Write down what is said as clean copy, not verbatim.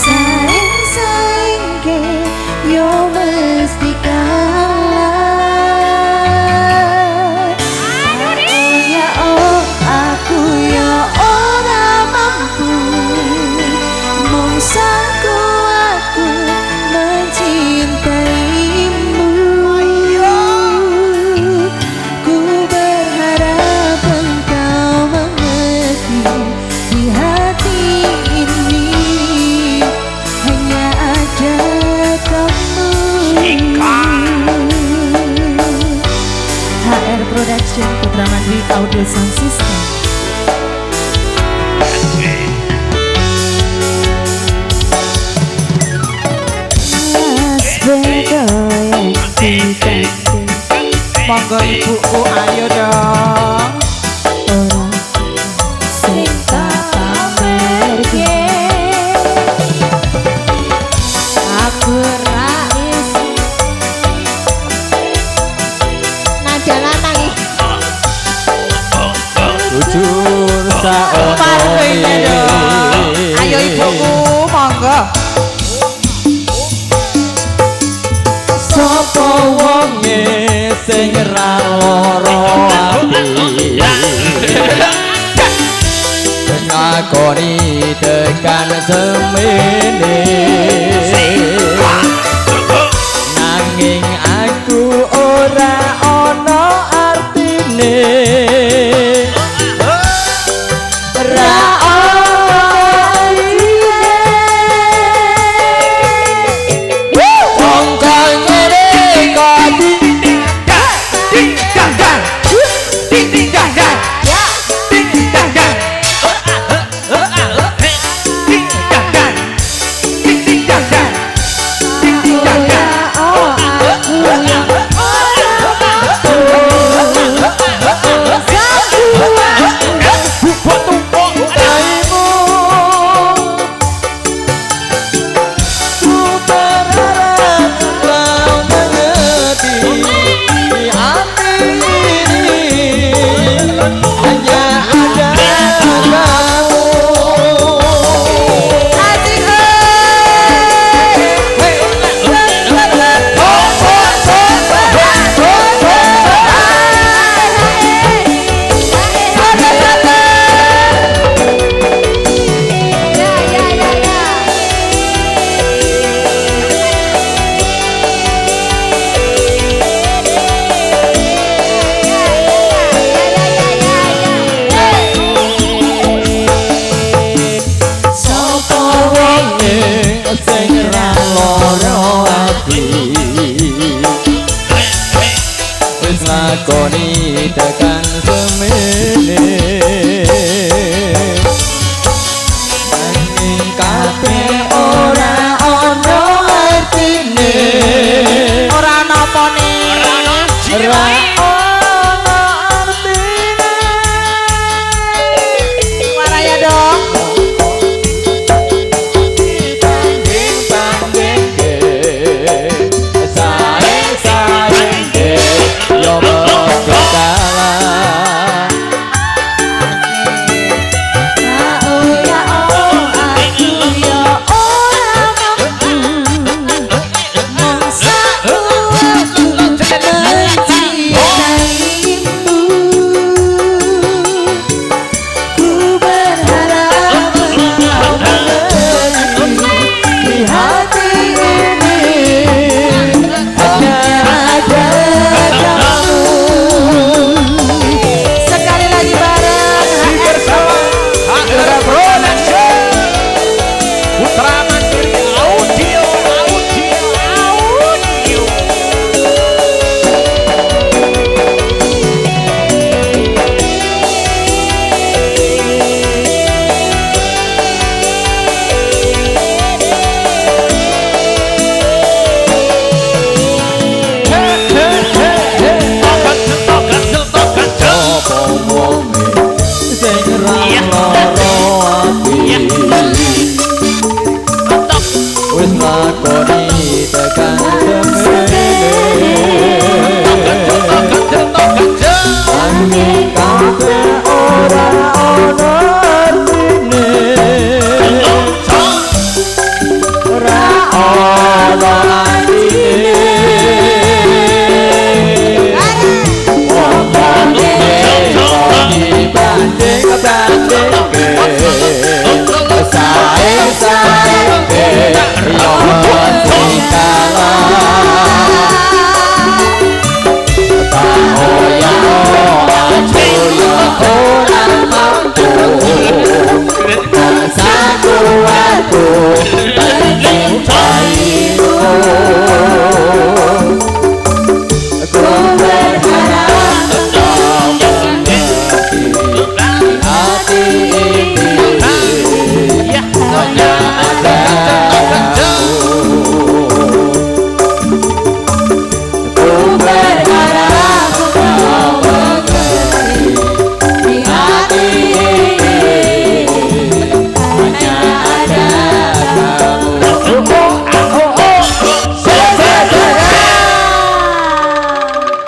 Saing-saing yo mesti kalah. Ya oh aku ya ora mampu mongsaku aku mencintaimu. Ku berharap engkau mengerti di hati ini hanya ada kamu. HR Production Putra Mandiri Audio Sound System. Monggo ibuku ayo dong. Orang sing tak pamerke aku rais nada lanang Jujur saono. Ayo ibuku monggo. Sopo wonge sing ra lara ati ngakoni tekan semene nanging aku ora ana artine ra lakoni tekan semene